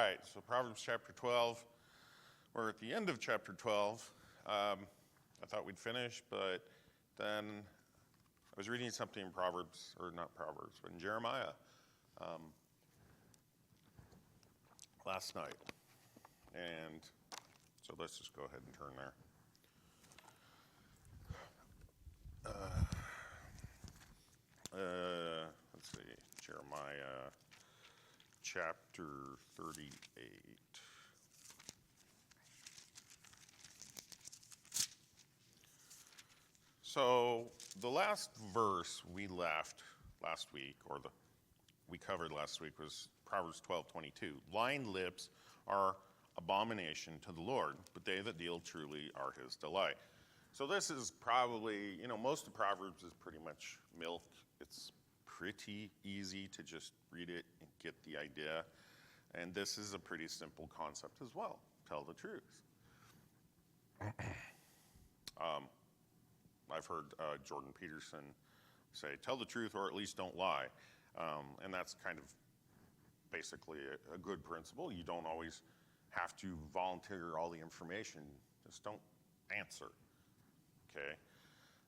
right, so Proverbs chapter 12. We're at the end of chapter 12. I thought we'd finish, but then I was reading something in Proverbs, or not Proverbs, but in Jeremiah last night. And so let's just go ahead and turn there. Let's see, Jeremiah chapter 38. So the last verse we left last week, we covered last week, was Proverbs 12:22. Lying lips are abomination to the Lord, but they that deal truly are his delight. So this is probably, most of Proverbs is pretty much milk. It's pretty easy to just read it and get the idea. And this is a pretty simple concept as well. Tell the truth. I've heard Jordan Peterson say, tell the truth or at least don't lie. And that's kind of basically a good principle. You don't always have to volunteer all the information. Just don't answer, okay?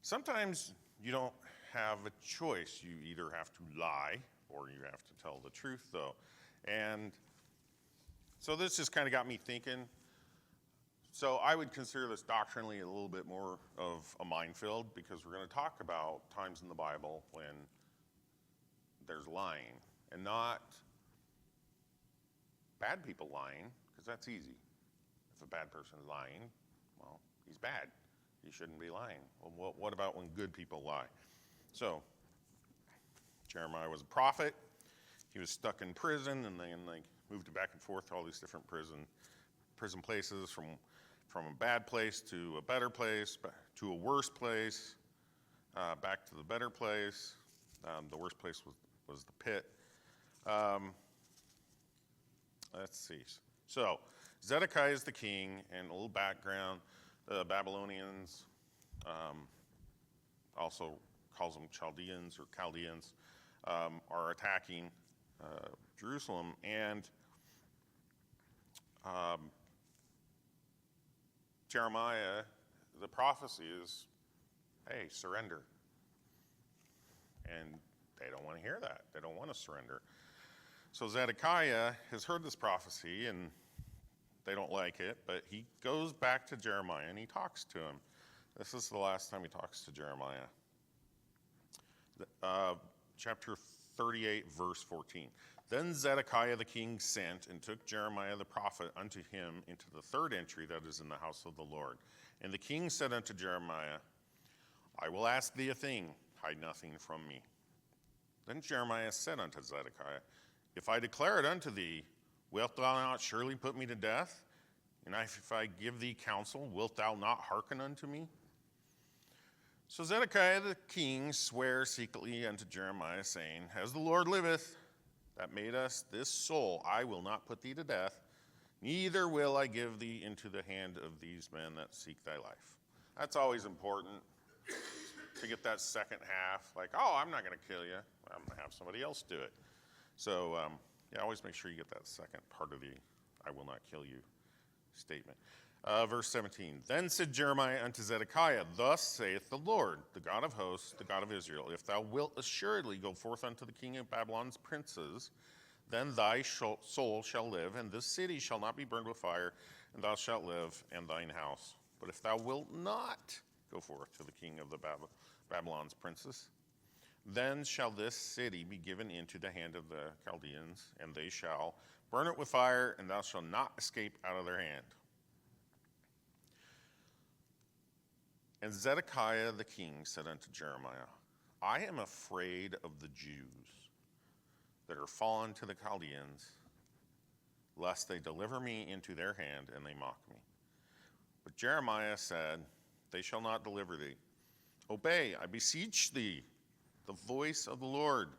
Sometimes you don't have a choice. You either have to lie or you have to tell the truth, though. And so this just kind of got me thinking. So I would consider this doctrinally a little bit more of a minefield, because we're going to talk about times in the Bible when there's lying, and not bad people lying, because that's easy. If a bad person is lying, well, he's bad. He shouldn't be lying. Well, what about when good people lie? So Jeremiah was a prophet. He was stuck in prison, and then they moved him back and forth to all these different prison places, from a bad place to a better place, to a worse place, back to the better place. The worst place was the pit. Let's see. So Zedekiah is the king, and a little background. The Babylonians, also calls them Chaldeans or Chaldeans, are attacking Jerusalem, and Jeremiah, the prophecy is, hey, surrender. And they don't want to hear that. They don't want to surrender. So Zedekiah has heard this prophecy, and they don't like it, but he goes back to Jeremiah and he talks to him. This is the last time he talks to Jeremiah. Chapter 38, verse 14. Then Zedekiah the king sent and took Jeremiah the prophet unto him into the third entry that is in the house of the Lord. And the king said unto Jeremiah, I will ask thee a thing, hide nothing from me. Then Jeremiah said unto Zedekiah, if I declare it unto thee, wilt thou not surely put me to death? And if I give thee counsel, wilt thou not hearken unto me? So Zedekiah the king sware secretly unto Jeremiah, saying, as the Lord liveth, that made us this soul, I will not put thee to death, neither will I give thee into the hand of these men that seek thy life. That's always important, to get that second half, like, oh, I'm not going to kill you. I'm going to have somebody else do it. So, always make sure you get that second part of the I will not kill you statement. Verse 17, then said Jeremiah unto Zedekiah, thus saith the Lord, the God of hosts, the God of Israel, if thou wilt assuredly go forth unto the king of Babylon's princes, then thy soul shall live, and this city shall not be burned with fire, and thou shalt live, and thine house. But if thou wilt not go forth to the king of the Babylon's princes, then shall this city be given into the hand of the Chaldeans, and they shall burn it with fire, and thou shalt not escape out of their hand. And Zedekiah the king said unto Jeremiah, I am afraid of the Jews that are fallen to the Chaldeans, lest they deliver me into their hand, and they mock me. But Jeremiah said, they shall not deliver thee. Obey, I beseech thee, the voice of the Lord.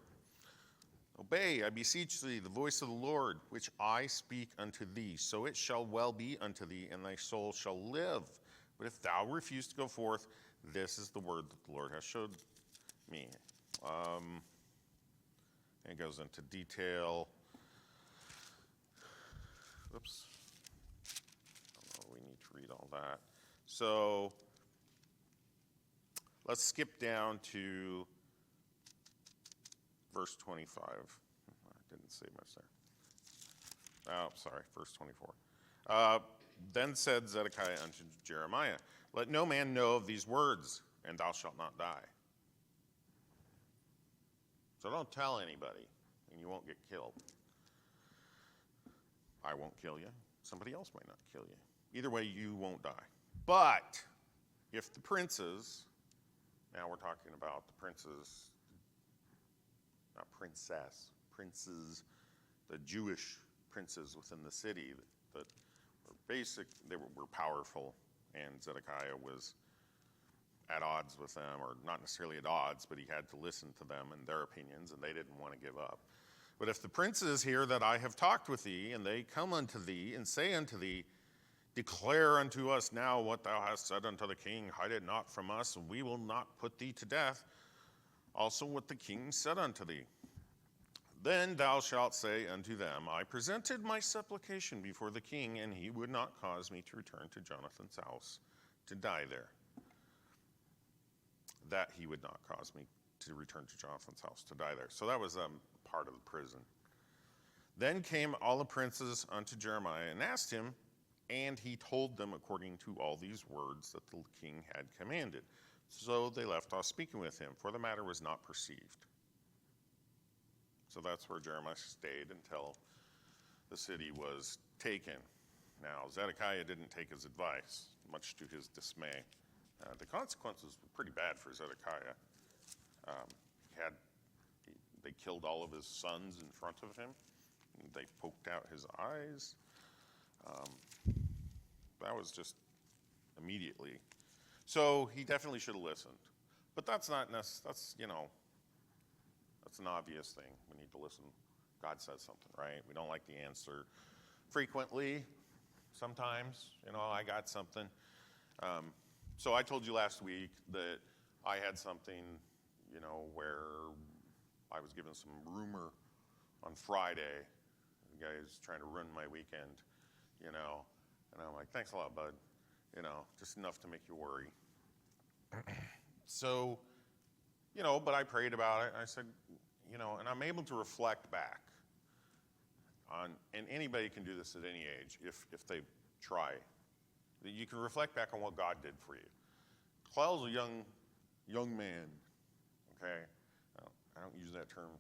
Obey, I beseech thee, the voice of the Lord, which I speak unto thee. So it shall well be unto thee, and thy soul shall live. But if thou refuse to go forth, this is the word that the Lord has showed me. It goes into detail. Oops. I don't know, we need to read all that. So let's skip down to verse 25. I didn't say much there. Oh, sorry, verse 24. Then said Zedekiah unto Jeremiah, let no man know of these words, and thou shalt not die. So don't tell anybody, and you won't get killed. I won't kill you. Somebody else might not kill you. Either way, you won't die. But if the princes, now we're talking about the princes, not princess, princes, the Jewish princes within the city that were powerful, and Zedekiah was at odds with them, or not necessarily at odds, but he had to listen to them and their opinions, and they didn't want to give up. But if the princes hear that I have talked with thee, and they come unto thee, and say unto thee, declare unto us now what thou hast said unto the king, hide it not from us, and we will not put thee to death, also what the king said unto thee. Then thou shalt say unto them, I presented my supplication before the king, and he would not cause me to return to Jonathan's house to die there. That he would not cause me to return to Jonathan's house to die there. So that was part of the prison. Then came all the princes unto Jeremiah and asked him, and he told them according to all these words that the king had commanded. So they left off speaking with him, for the matter was not perceived. So that's where Jeremiah stayed until the city was taken. Now, Zedekiah didn't take his advice, much to his dismay. The consequences were pretty bad for Zedekiah. They killed all of his sons in front of him. They poked out his eyes. That was just immediately. So he definitely should have listened. But that's not necessary. That's an obvious thing. We need to listen. God says something, right? We don't like the answer frequently. Sometimes, I got something. So I told you last week that I had something, where I was given some rumor on Friday. The guy's trying to ruin my weekend, and I'm like, thanks a lot, bud. Just enough to make you worry. So, but I prayed about it, and I said, and I'm able to reflect back on, and anybody can do this at any age if they try. You can reflect back on what God did for you. Clell's a young man, okay? I don't use that term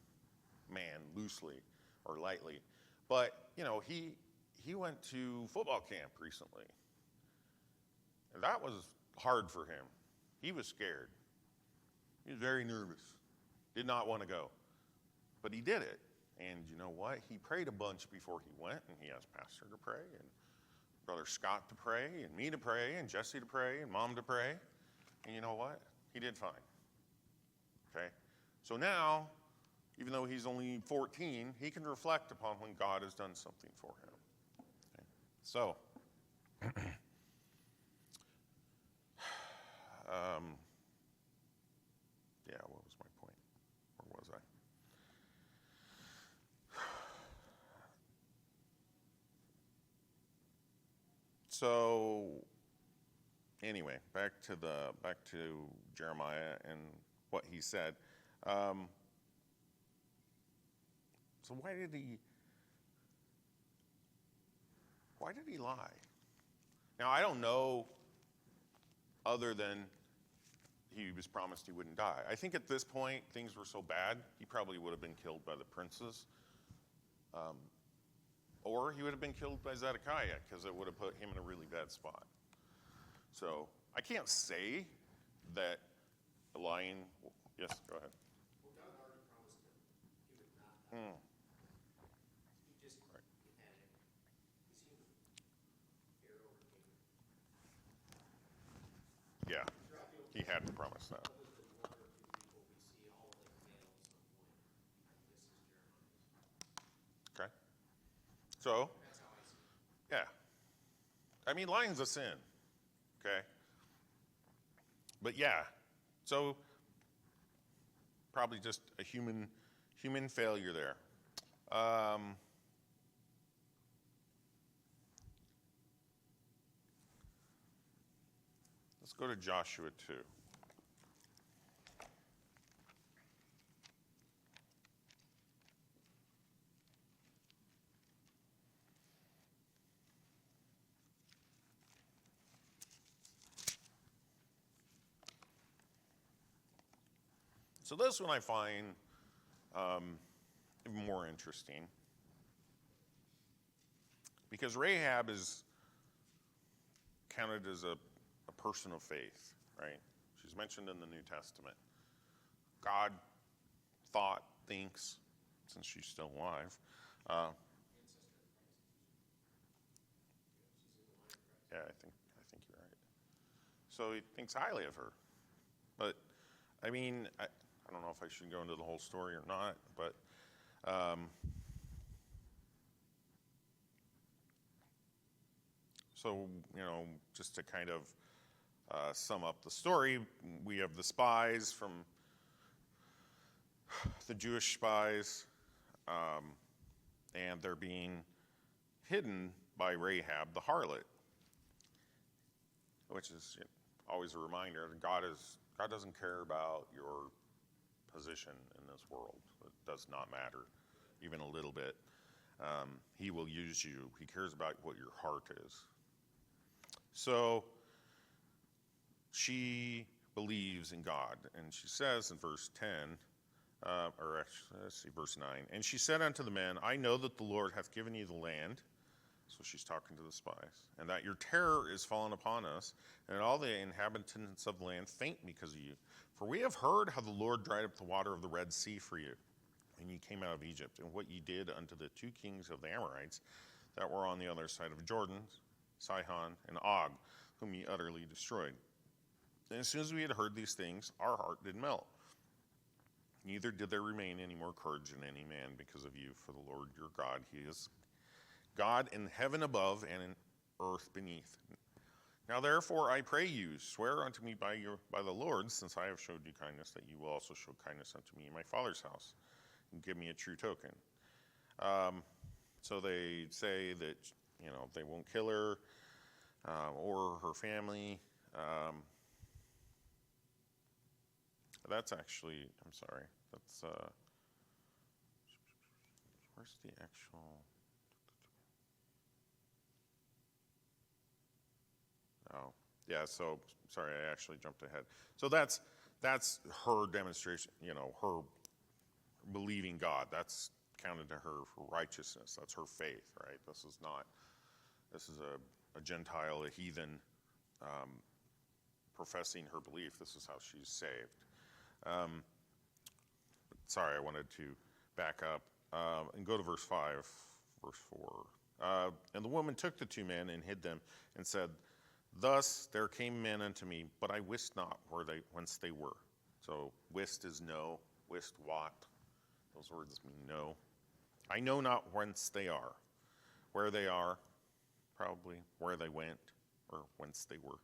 man loosely or lightly, but he went to football camp recently, and that was hard for him. He was scared. He was very nervous. Did not want to go, but he did it. And you know what? He prayed a bunch before he went, and he asked Pastor to pray, and Brother Scott to pray, and me to pray, and Jesse to pray, and Mom to pray. And you know what? He did fine. Okay? So now, even though he's only 14, he can reflect upon when God has done something for him. Okay? So, what was my point? Where was I? So, anyway, back to Jeremiah and what he said. So why did he lie? Now, I don't know, other than he was promised he wouldn't die. I think at this point, things were so bad, he probably would have been killed by the princes. Or he would have been killed by Zedekiah, because it would have put him in a really bad spot. So I can't say that the lying. Yes, go ahead. Well, God already promised him he would not die. He just had it. He's human. Fear overcame him. Yeah, he had to promise that. Other than one or two people, we see all of them fail at some point. This is Jeremiah. Okay. So, That's how I see it. yeah. I mean, lying's a sin. Okay. But yeah, so probably just a human failure there. Let's go to Joshua 2. So this one I find even more interesting because Rahab is counted as a person of faith, right? She's mentioned in the New Testament. God thought, thinks, since she's still alive. Yeah, I think you're right. So he thinks highly of her. But I mean, I don't know if I should go into the whole story or not, but so, just to kind of sum up the story, we have the spies from the Jewish spies, and they're being hidden by Rahab the harlot, which is always a reminder that God doesn't care about your position in this world. It does not matter, even a little bit. He will use you. He cares about what your heart is. So she believes in God, and she says in verse 10, or actually, let's see, verse 9, and she said unto the men, I know that the Lord hath given you the land, so she's talking to the spies, and that your terror is fallen upon us, and that all the inhabitants of the land faint because of you. For we have heard how the Lord dried up the water of the Red Sea for you, when ye came out of Egypt, and what ye did unto the two kings of the Amorites that were on the other side of Jordan, Sihon and Og, whom ye utterly destroyed. And as soon as we had heard these things, our heart did melt. Neither did there remain any more courage in any man because of you, for the Lord your God, he is God in heaven above and in earth beneath. Now therefore I pray you, swear unto me by the Lord, since I have showed you kindness, that you will also show kindness unto me in my father's house, and give me a true token. So they say that they won't kill her or her family. That's actually, I'm sorry, that's, where's the actual, oh, yeah, so, sorry, I actually jumped ahead. So that's her demonstration, her believing God. That's counted to her for righteousness. That's her faith, right? This is a Gentile, a heathen, professing her belief. This is how she's saved. Sorry, I wanted to back up and go to verse 5, verse 4. And the woman took the two men and hid them and said, Thus there came men unto me, but I wist not whence they were. So wist is know, wist what. Those words mean know. I know not whence they are. Where they are, probably where they went, or whence they were.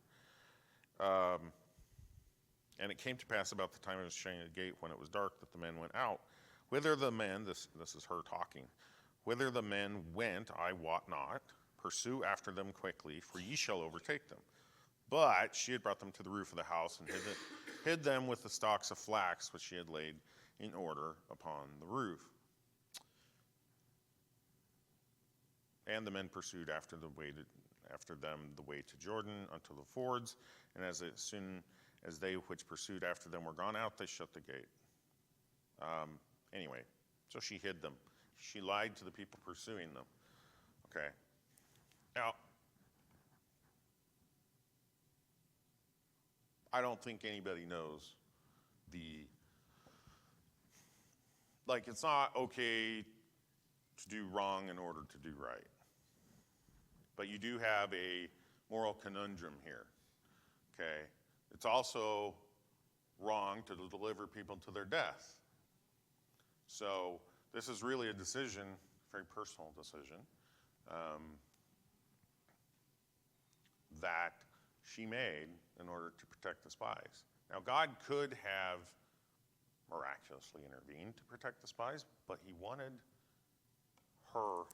And it came to pass about the time of shutting the gate, when it was dark, that the men went out. Whither the men, this is her talking, whither the men went, I wot not. Pursue after them quickly, for ye shall overtake them. But she had brought them to the roof of the house, and hid them with the stalks of flax, which she had laid in order upon the roof. And the men pursued after them the way to Jordan unto the fords, and as soon as they which pursued after them were gone out, they shut the gate. Anyway, so she hid them. She lied to the people pursuing them. Okay. Now, I don't think anybody knows it's not okay to do wrong in order to do right. But you do have a moral conundrum here, okay? It's also wrong to deliver people to their death. So this is really a decision, very personal decision, that she made in order to protect the spies. Now, God could have miraculously intervened to protect the spies, but he wanted her.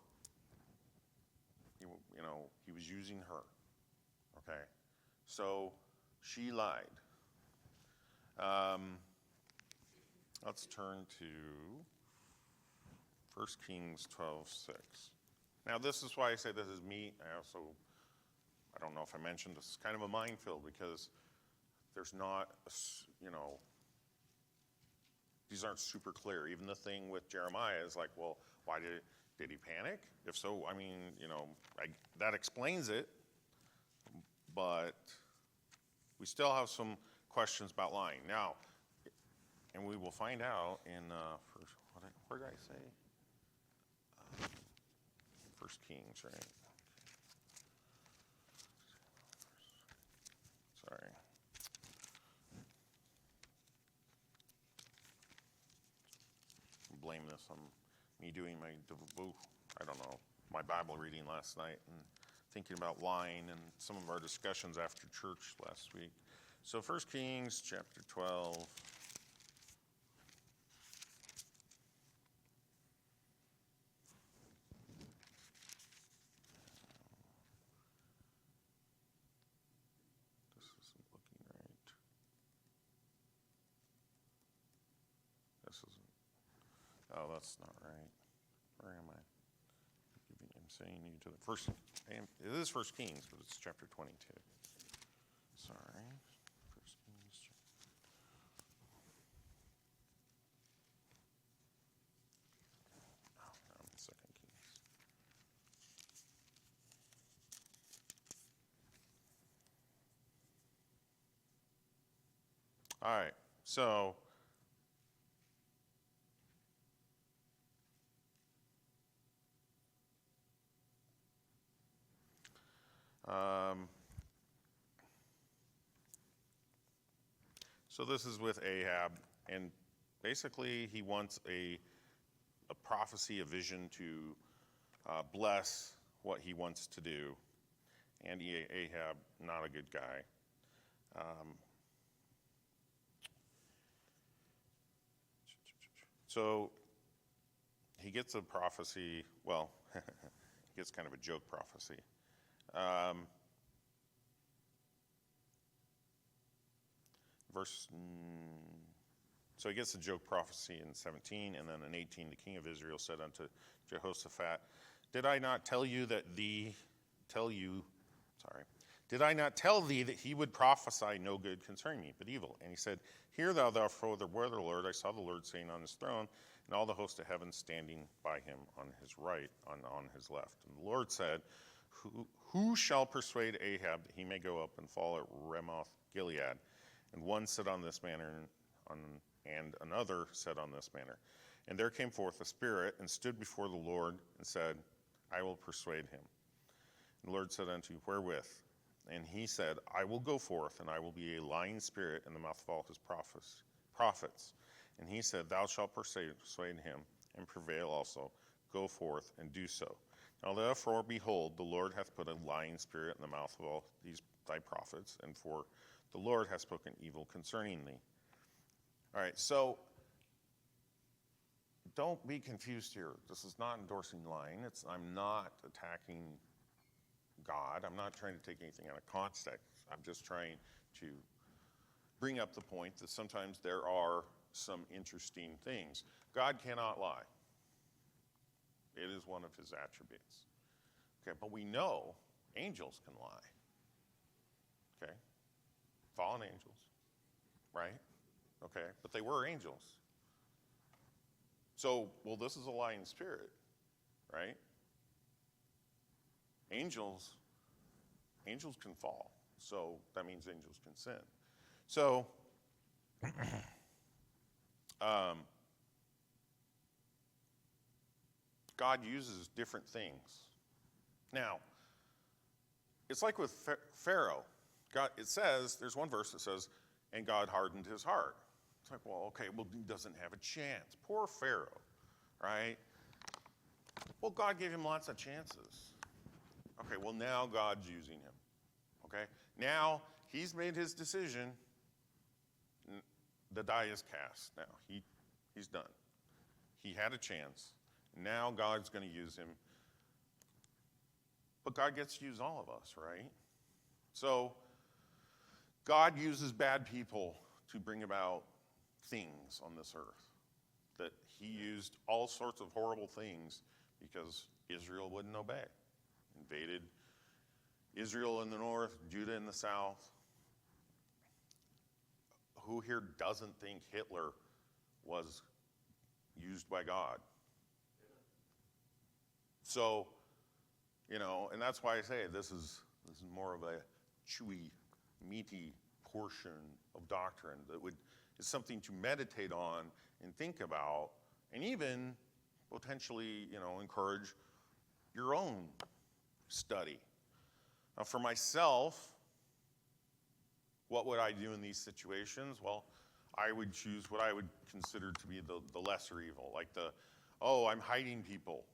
He was using her, okay? So She lied. Let's turn to 1 Kings 12:6. Now, this is why I say this is me. I don't know if I mentioned, this is kind of a minefield because there's not, these aren't super clear. Even the thing with Jeremiah is like, well, why did he panic? If so, that explains it, but we still have some questions about lying. Now, and we will find out in, where did I say? First Kings, right? Sorry. Blame this on me doing my Bible reading last night and thinking about lying and some of our discussions after church last week. So 1 Kings chapter 12. This isn't looking right. This isn't. Oh, that's not right. Where am I? I'm saying you to the first. It is 1 Kings, but it's chapter 22. Sorry. 1 Kings. Oh, I'm in 2 Kings. All right. So. So this is with Ahab, and basically he wants a prophecy, a vision to bless what he wants to do. And Ahab, not a good guy. So he gets a prophecy, well, he gets kind of a joke prophecy. So he gets a joke prophecy in 17, and then in 18, the king of Israel said unto Jehoshaphat, Did I not tell thee that he would prophesy no good concerning me, but evil? And he said, Hear thou therefore the word of the Lord. I saw the Lord sitting on his throne, and all the host of heaven standing by him on his right, on his left. And the Lord said, Who shall persuade Ahab that he may go up and fall at Ramoth Gilead? And one said on this manner, and another said on this manner. And there came forth a spirit, and stood before the Lord, and said, I will persuade him. And the Lord said unto him, Wherewith? And he said, I will go forth, and I will be a lying spirit in the mouth of all his prophets. And he said, Thou shalt persuade him, and prevail also. Go forth, and do so. Now therefore, behold, the Lord hath put a lying spirit in the mouth of all these thy prophets, and for the Lord hath spoken evil concerning thee. All right, so don't be confused here. This is not endorsing lying. I'm not attacking God. I'm not trying to take anything out of context. I'm just trying to bring up the point that sometimes there are some interesting things. God cannot lie. It is one of his attributes. Okay, but we know angels can lie. Okay? Fallen angels, right? Okay, but they were angels. So, well, this is a lying spirit, right? Angels can fall. So that means angels can sin. So, God uses different things. Now, it's like with Pharaoh. God, it says, there's one verse that says, and God hardened his heart. It's like, well, okay, well, he doesn't have a chance. Poor Pharaoh, right? Well, God gave him lots of chances. Okay, well, now God's using him. Okay? Now, he's made his decision. The die is cast now. He's done. He had a chance. Now God's going to use him. But God gets to use all of us, right? So, God uses bad people to bring about things on this earth. That he used all sorts of horrible things because Israel wouldn't obey. Invaded Israel in the north, Judah in the south. Who here doesn't think Hitler was used by God? So, and that's why I say this is more of a chewy, meaty portion of doctrine that is something to meditate on and think about, and even potentially, encourage your own study. Now, for myself, what would I do in these situations? Well, I would choose what I would consider to be the lesser evil, like I'm hiding people.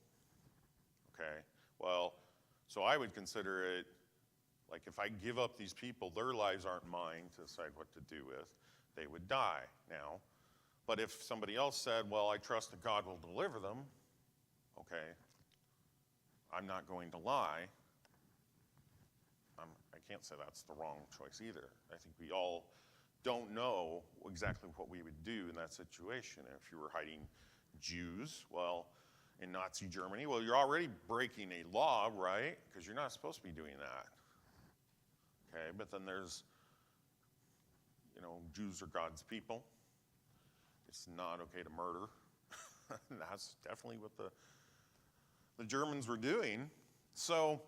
Okay, well, so I would consider it like if I give up these people, their lives aren't mine to decide what to do with. They would die now. But if somebody else said, well, I trust that God will deliver them, okay, I'm not going to lie. I can't say that's the wrong choice either. I think we all don't know exactly what we would do in that situation. If you were hiding Jews, well, in Nazi Germany, well, you're already breaking a law, right? Because you're not supposed to be doing that. Okay, but then there's, Jews are God's people. It's not okay to murder. That's definitely what the Germans were doing. So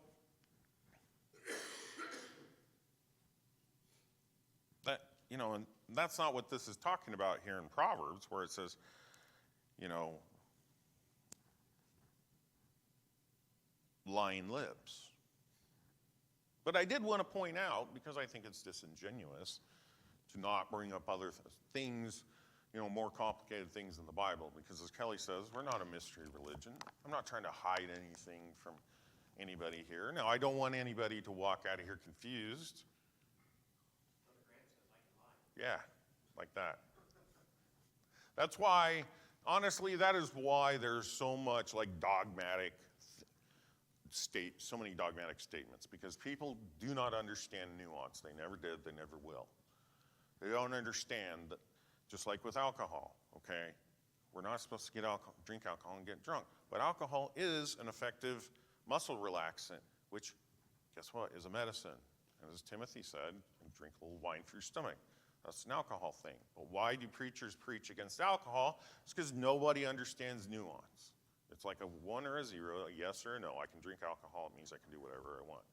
that, and that's not what this is talking about here in Proverbs, where it says, lying lips. But I did want to point out, because I think it's disingenuous to not bring up other things, more complicated things in the Bible, because as Kelly says, we're not a mystery religion. I'm not trying to hide anything from anybody here. Now, I don't want anybody to walk out of here confused. Yeah, like that. That's why, honestly, that is why there's so much so many dogmatic statements, because people do not understand nuance. They never did, they never will. They don't understand that, just like with alcohol, okay? We're not supposed to drink alcohol and get drunk, but alcohol is an effective muscle relaxant, which, guess what, is a medicine. And as Timothy said, drink a little wine for your stomach. That's an alcohol thing. But why do preachers preach against alcohol? It's because nobody understands nuance. It's like a 1 or a 0, a yes or a no. I can drink alcohol, it means I can do whatever I want.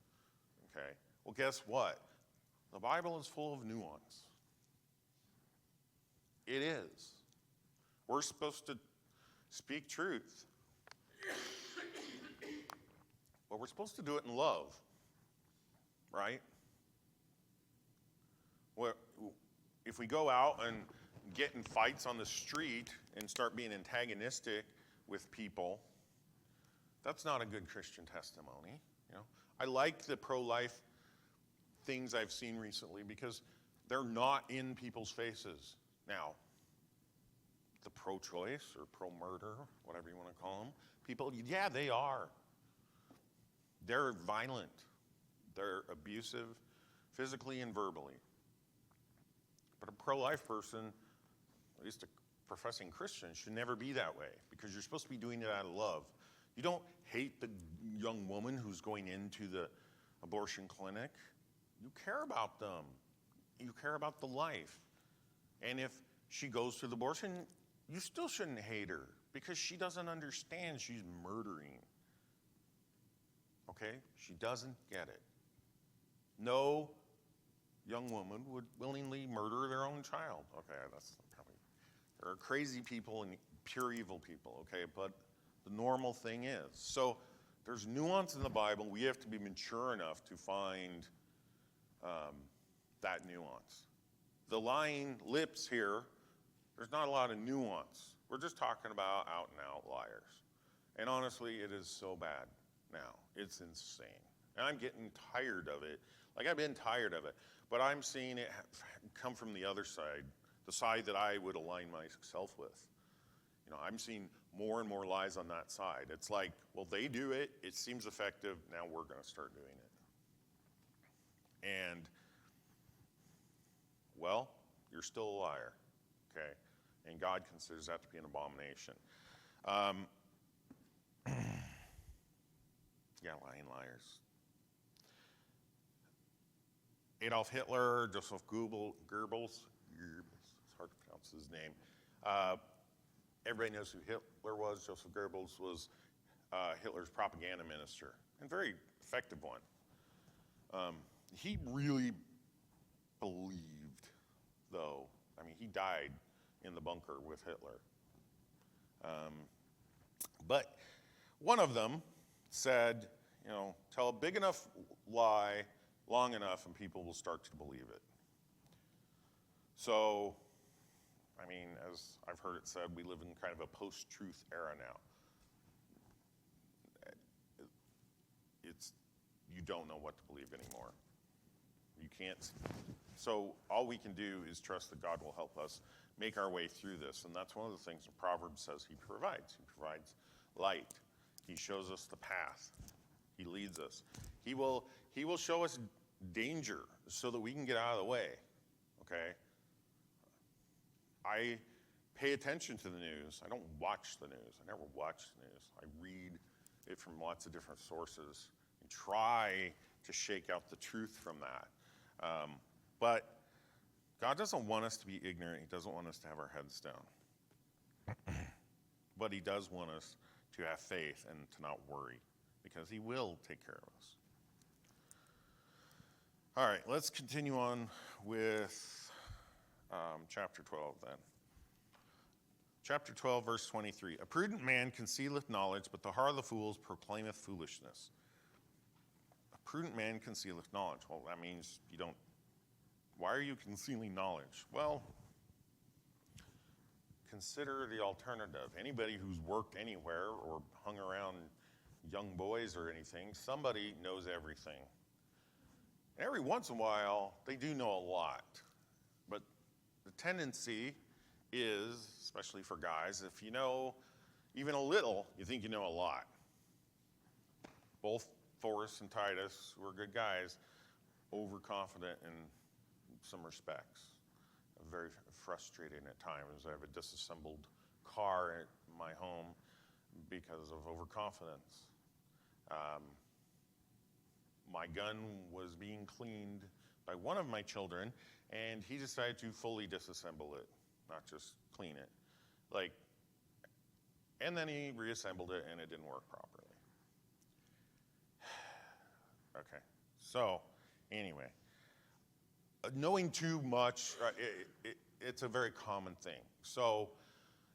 Okay? Well, guess what? The Bible is full of nuance. It is. We're supposed to speak truth. But we're supposed to do it in love. Right? If we go out and get in fights on the street and start being antagonistic with people, that's not a good Christian testimony. I like the pro-life things I've seen recently because they're not in people's faces. Now, the pro-choice or pro-murder, whatever you want to call them, people, yeah, they are. They're violent. They're abusive, physically and verbally. But a pro-life person, at least a professing Christian, should never be that way, because you're supposed to be doing it out of love. You don't hate the young woman who's going into the abortion clinic. You care about them. You care about the life. And if she goes to the abortion, you still shouldn't hate her, because she doesn't understand she's murdering. Okay? She doesn't get it. No young woman would willingly murder their own child. Okay, that's probably, there are crazy people and pure evil people, okay, but the normal thing is. So there's nuance in the Bible. We have to be mature enough to find that nuance. The lying lips here, there's not a lot of nuance. We're just talking about out and out liars. And honestly, it is so bad now. It's insane. And I'm getting tired of it. Like, I've been tired of it. But I'm seeing it come from the other side, the side that I would align myself with. I'm seeing more and more lies on that side. It's like, well, they do it. It seems effective. Now we're going to start doing it. And, you're still a liar, okay? And God considers that to be an abomination. Yeah, lying liars. Adolf Hitler, Joseph Goebbels, it's hard to pronounce his name. Everybody knows who Hitler was. Joseph Goebbels was Hitler's propaganda minister, and very effective one. He really believed, though, I mean, he died in the bunker with Hitler. But one of them said, you know, tell a big enough lie long enough and people will start to believe it. So, I mean, as I've heard it said, we live in kind of a post-truth era now. You don't know what to believe anymore. You can't. So all we can do is trust that God will help us make our way through this. And that's one of the things that Proverbs says he provides. He provides light. He shows us the path. He leads us. He will show us danger so that we can get out of the way, okay? I pay attention to the news. I don't watch the news. I never watch the news. I read it from lots of different sources and try to shake out the truth from that. But God doesn't want us to be ignorant. He doesn't want us to have our heads down. But he does want us to have faith and to not worry, because he will take care of us. All right, let's continue on with chapter 12 then. Chapter 12, verse 23. A prudent man concealeth knowledge, but the heart of the fools proclaimeth foolishness. A prudent man concealeth knowledge. Well, that means you don't. Why are you concealing knowledge? Well, consider the alternative. Anybody who's worked anywhere or hung around young boys or anything, somebody knows everything. Every once in a while, they do know a lot. But the tendency is, especially for guys, if you know even a little, you think you know a lot. Both Forrest and Titus, who are good guys, overconfident in some respects. Very frustrating at times. I have a disassembled car at my home because of overconfidence. My gun was being cleaned by one of my children, and he decided to fully disassemble it, not just clean it. And then he reassembled it, and it didn't work properly. Okay, so anyway, knowing too much, it's a very common thing. So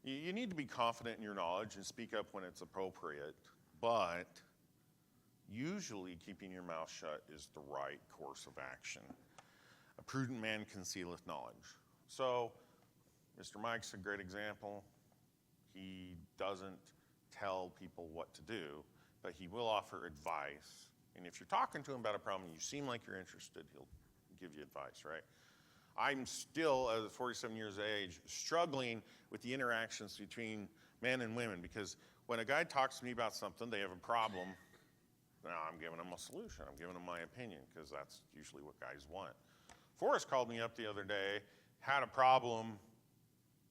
you need to be confident in your knowledge and speak up when it's appropriate, but usually keeping your mouth shut is the right course of action. A prudent man concealeth knowledge. So Mr. Mike's a great example. He doesn't tell people what to do, but he will offer advice. And if you're talking to him about a problem, you seem like you're interested, he'll give you advice, right? I'm still, at 47 years of age, struggling with the interactions between men and women, because when a guy talks to me about something, they have a problem, now I'm giving them a solution. I'm giving them my opinion, because that's usually what guys want. Forrest called me up the other day, had a problem.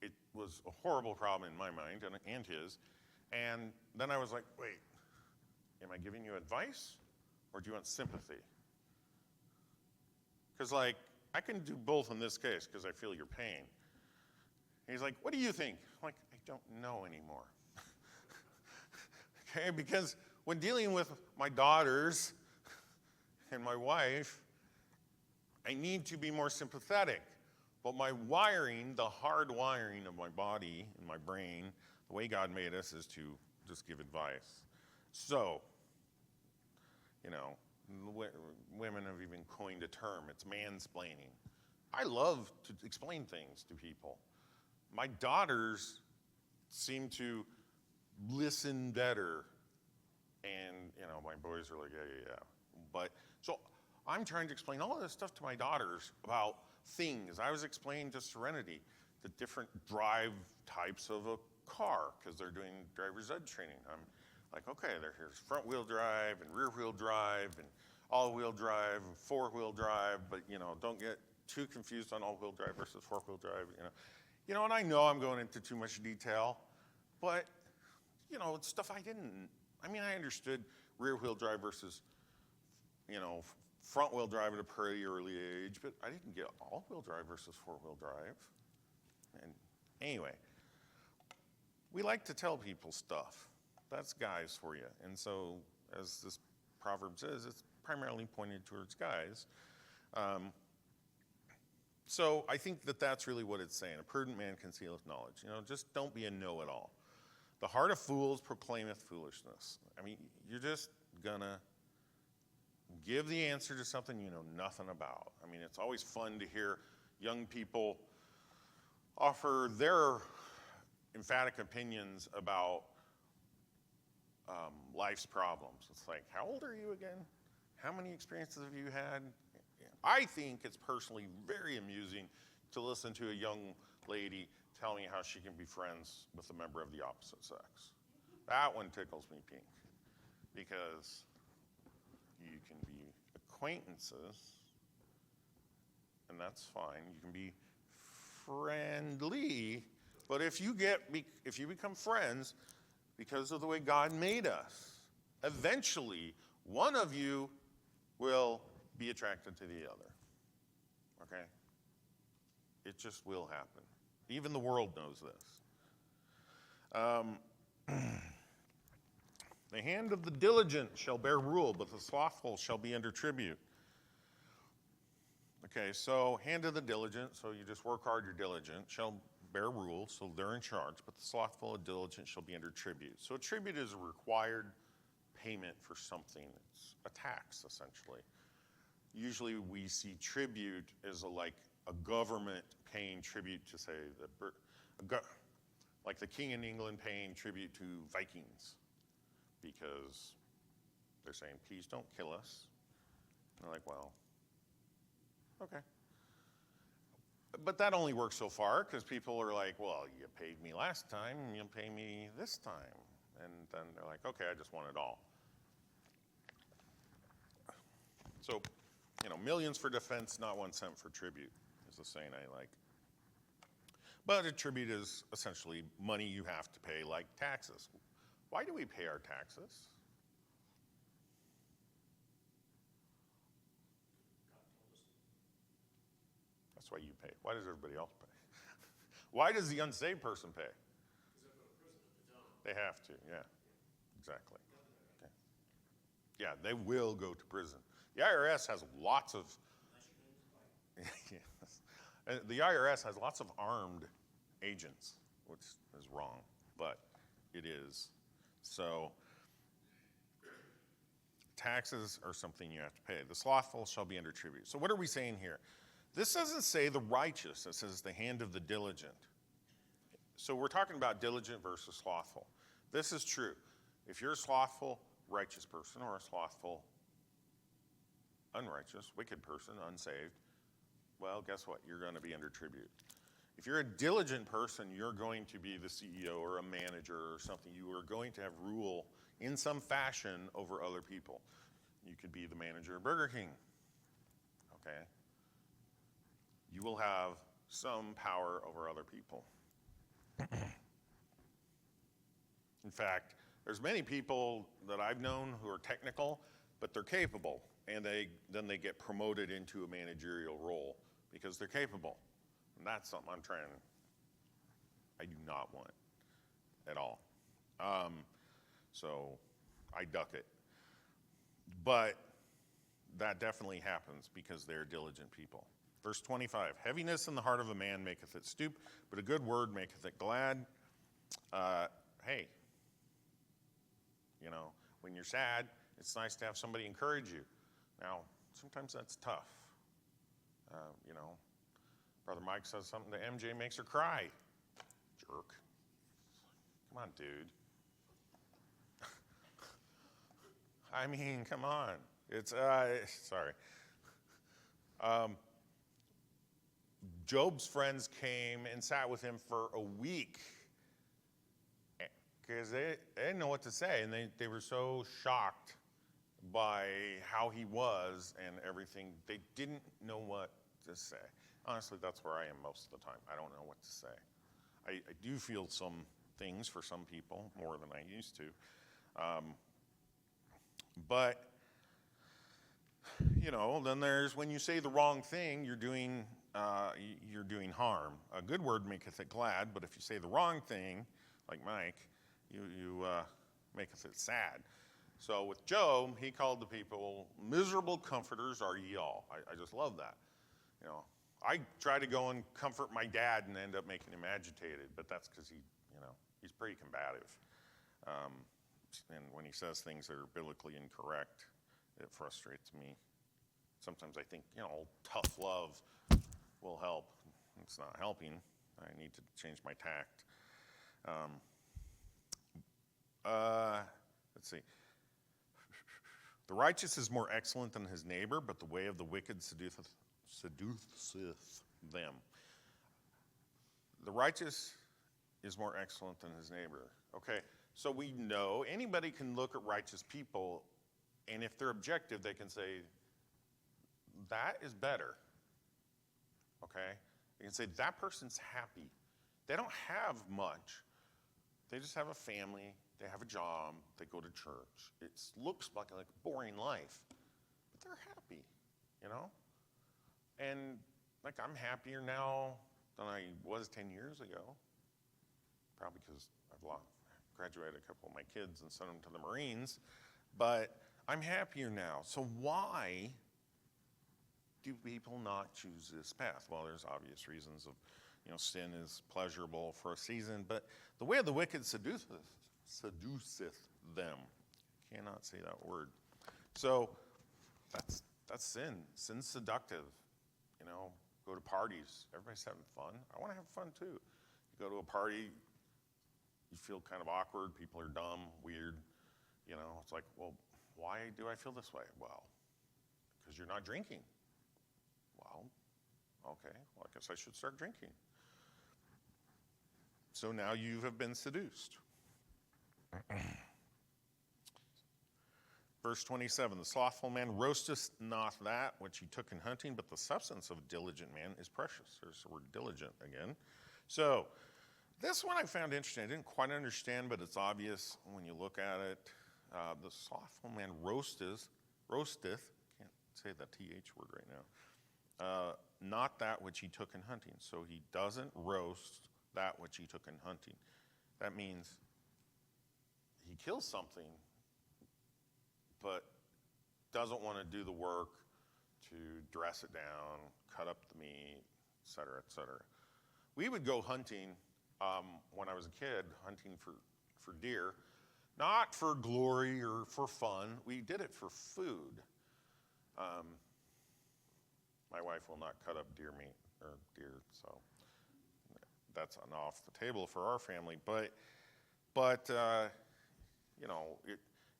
It was a horrible problem in my mind and his. And then I was like, wait, am I giving you advice or do you want sympathy? Because I can do both in this case because I feel your pain. And he's like, what do you think? I'm like, I don't know anymore. Okay, because when dealing with my daughters and my wife, I need to be more sympathetic. But my wiring, the hard wiring of my body and my brain, the way God made us is to just give advice. So, women have even coined a term. It's mansplaining. I love to explain things to people. My daughters seem to listen better. And, my boys are like, yeah. But, so I'm trying to explain all this stuff to my daughters about things. I was explaining to Serenity the different drive types of a car, because they're doing driver's ed training. I'm like, okay, here's front wheel drive and rear wheel drive and all wheel drive and 4-wheel drive, but don't get too confused on all-wheel drive versus four-wheel drive, and I know I'm going into too much detail, but, it's stuff I understood rear-wheel drive versus, front-wheel drive at a pretty early age, but I didn't get all-wheel drive versus four-wheel drive. And anyway, we like to tell people stuff. That's guys for you. And so, as this proverb says, it's primarily pointed towards guys. So I think that that's really what it's saying. A prudent man concealeth knowledge. Just don't be a know-it-all. The heart of fools proclaimeth foolishness. You're just gonna give the answer to something you know nothing about. It's always fun to hear young people offer their emphatic opinions about life's problems. It's like, how old are you again? How many experiences have you had? I think it's personally very amusing to listen to a young lady tell me how she can be friends with a member of the opposite sex. That one tickles me pink, because you can be acquaintances, and that's fine. You can be friendly, but if you become friends because of the way God made us, eventually one of you will be attracted to the other. Okay? It just will happen. Even the world knows this. The hand of the diligent shall bear rule, but the slothful shall be under tribute. Okay, so hand of the diligent, so you just work hard, you're diligent, shall bear rule, so they're in charge, but the slothful and diligent shall be under tribute. So a tribute is a required payment for something. It's a tax, essentially. Usually we see tribute as a government paying tribute to, say, like the king in England paying tribute to Vikings, because they're saying, please don't kill us. And they're like, well, okay. But that only works so far, because people are like, well, you paid me last time, you'll pay me this time. And then they're like, okay, I just want it all. So, millions for defense, not 1 cent for tribute, is the saying I like. But a tribute is essentially money you have to pay, like taxes. Why do we pay our taxes? That's why you pay. Why does everybody else pay? Why does the unsaved person pay? They have to, yeah, exactly. Okay. Yeah, they will go to prison. The IRS has lots of, yes. The IRS has lots of armed agents, which is wrong, but it is. So taxes are something you have to pay. The slothful shall be under tribute. So what are we saying here? This doesn't say the righteous. It says the hand of the diligent. So we're talking about diligent versus slothful. This is true. If you're a slothful, righteous person, or a slothful, unrighteous, wicked person, unsaved, well, guess what? You're going to be under tribute. If you're a diligent person, you're going to be the CEO or a manager or something. You are going to have rule in some fashion over other people. You could be the manager of Burger King. Okay? You will have some power over other people. In fact, there's many people that I've known who are technical, but they're capable, and then they get promoted into a managerial role because they're capable. And that's something I do not want at all. So I duck it. But that definitely happens because they're diligent people. Verse 25, heaviness in the heart of a man maketh it stoop, but a good word maketh it glad. Hey, when you're sad, it's nice to have somebody encourage you. Now, sometimes that's tough. Brother Mike says something to MJ, makes her cry. Jerk. Come on, dude. Come on. It's, sorry. Job's friends came and sat with him for a week because they didn't know what to say, and they were so shocked by how he was and everything. They didn't know what to say. Honestly, that's where I am most of the time. I don't know what to say. I do feel some things for some people more than I used to. But, then there's when you say the wrong thing, you're doing harm. A good word maketh it glad, but if you say the wrong thing, like Mike, you maketh it sad. So with Job, he called the people, miserable comforters are ye all. I just love that. I try to go and comfort my dad and end up making him agitated, but that's because he's pretty combative. And when he says things that are biblically incorrect, it frustrates me. Sometimes I think, tough love will help. It's not helping. I need to change my tact. Let's see. The righteous is more excellent than his neighbor, but the way of the wicked seduceth them. The righteous is more excellent than his neighbor. Okay, so we know anybody can look at righteous people, and if they're objective, they can say, that is better. Okay? They can say, that person's happy. They don't have much. They just have a family. They have a job. They go to church. It looks like a boring life, but they're happy, And I'm happier now than I was 10 years ago. Probably because I've graduated a couple of my kids and sent them to the Marines, but I'm happier now. So why do people not choose this path? Well, there's obvious reasons of, sin is pleasurable for a season, but the way of the wicked seduceth them. Cannot say that word. So that's sin. Sin's seductive. Go to parties. Everybody's having fun. I want to have fun too. You go to a party, you feel kind of awkward. People are dumb, weird. It's like, well, why do I feel this way? Well, because you're not drinking. Well, okay, well, I guess I should start drinking. So now you have been seduced. Verse 27, the slothful man roasteth not that which he took in hunting, but the substance of a diligent man is precious. There's the word diligent again. So this one I found interesting. I didn't quite understand, but it's obvious when you look at it. The slothful man roasteth, can't say that TH word right now, not that which he took in hunting. So he doesn't roast that which he took in hunting. That means he kills something, but doesn't want to do the work to dress it down, cut up the meat, et cetera, et cetera. We would go hunting when I was a kid, hunting for deer, not for glory or for fun. We did it for food. My wife will not cut up deer meat or deer, so that's off the table for our family. But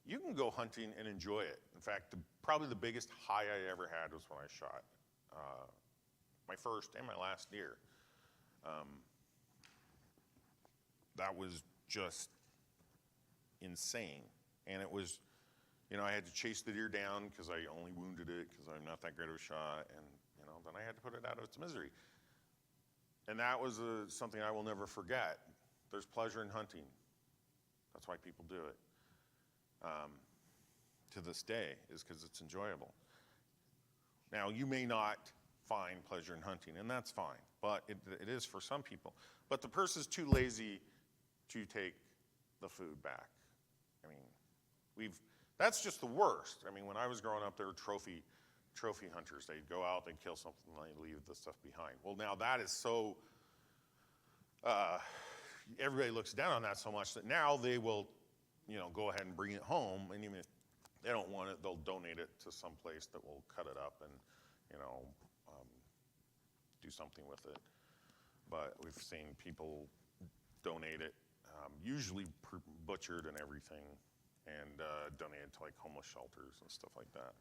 you can go hunting and enjoy it. In fact, probably the biggest high I ever had was when I shot my first and my last deer. That was just insane. And it was, I had to chase the deer down because I only wounded it because I'm not that great of a shot. And, then I had to put it out of its misery. And that was something I will never forget. There's pleasure in hunting. That's why people do it. To this day, is because it's enjoyable. Now, you may not find pleasure in hunting, and that's fine, but it is for some people. But the person's too lazy to take the food back. That's just the worst. When I was growing up, there were trophy hunters. They'd go out, they'd kill something, and they'd leave the stuff behind. Well, now that is so, everybody looks down on that so much that now they will, go ahead and bring it home, and even if they don't want it, they'll donate it to some place that will cut it up and, do something with it. But we've seen people donate it, usually butchered and everything, and donate it to homeless shelters and stuff like that.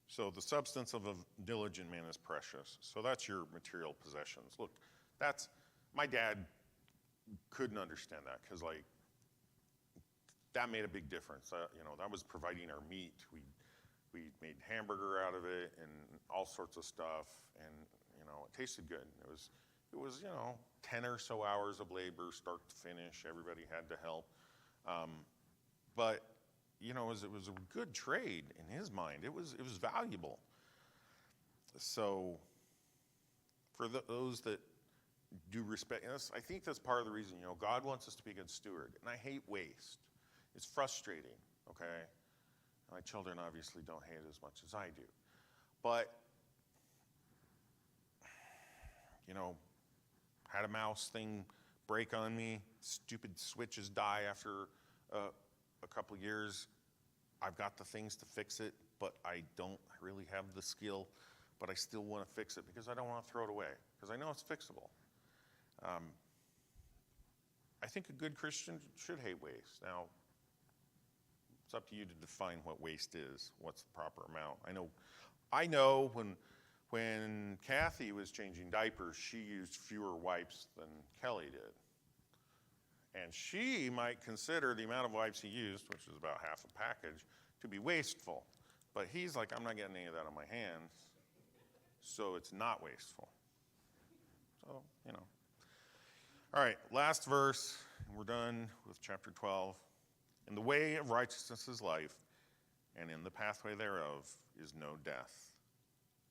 So the substance of a diligent man is precious. So that's your material possessions. Look, my dad couldn't understand that because that made a big difference. That was providing our meat. We made hamburger out of it and all sorts of stuff, and it tasted good. It was 10 or so hours of labor, start to finish. Everybody had to help, but it was a good trade in his mind. It was valuable. So for those that do respect us, I think that's part of the reason. God wants us to be a good steward, and I hate waste. It's frustrating. Okay, my children obviously don't hate it as much as I do, but had a mouse thing break on me. Stupid switches die after a couple years. I've got the things to fix it, but I don't really have the skill. But I still want to fix it because I don't want to throw it away, because I know it's fixable. I think a good Christian should hate waste. Now, it's up to you to define what waste is. What's the proper amount? I know when Kathy was changing diapers, she used fewer wipes than Kelly did. And she might consider the amount of wipes he used, which is about half a package, to be wasteful. But he's like, I'm not getting any of that on my hands, so it's not wasteful. So, All right, last verse, and we're done with chapter 12. In the way of righteousness is life, and in the pathway thereof is no death.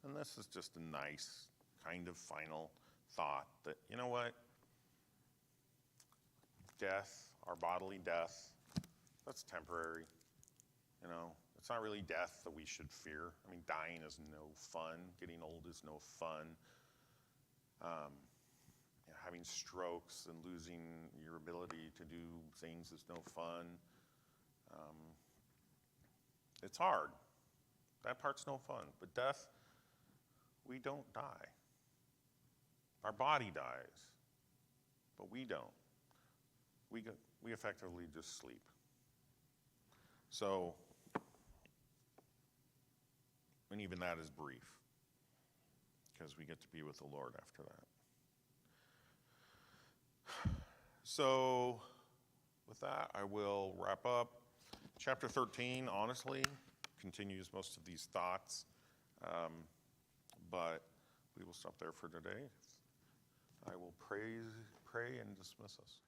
And this is just a nice kind of final thought that, what? Death, our bodily death, that's temporary. It's not really death that we should fear. I mean, dying is no fun. Getting old is no fun. Having strokes and losing your ability to do things is no fun. It's hard. That part's no fun. But death, we don't die. Our body dies, but we don't. We effectively just sleep. So, and even that is brief, because we get to be with the Lord after that. So, with that, I will wrap up. Chapter 13, honestly, continues most of these thoughts, but we will stop there for today. I will pray and dismiss us.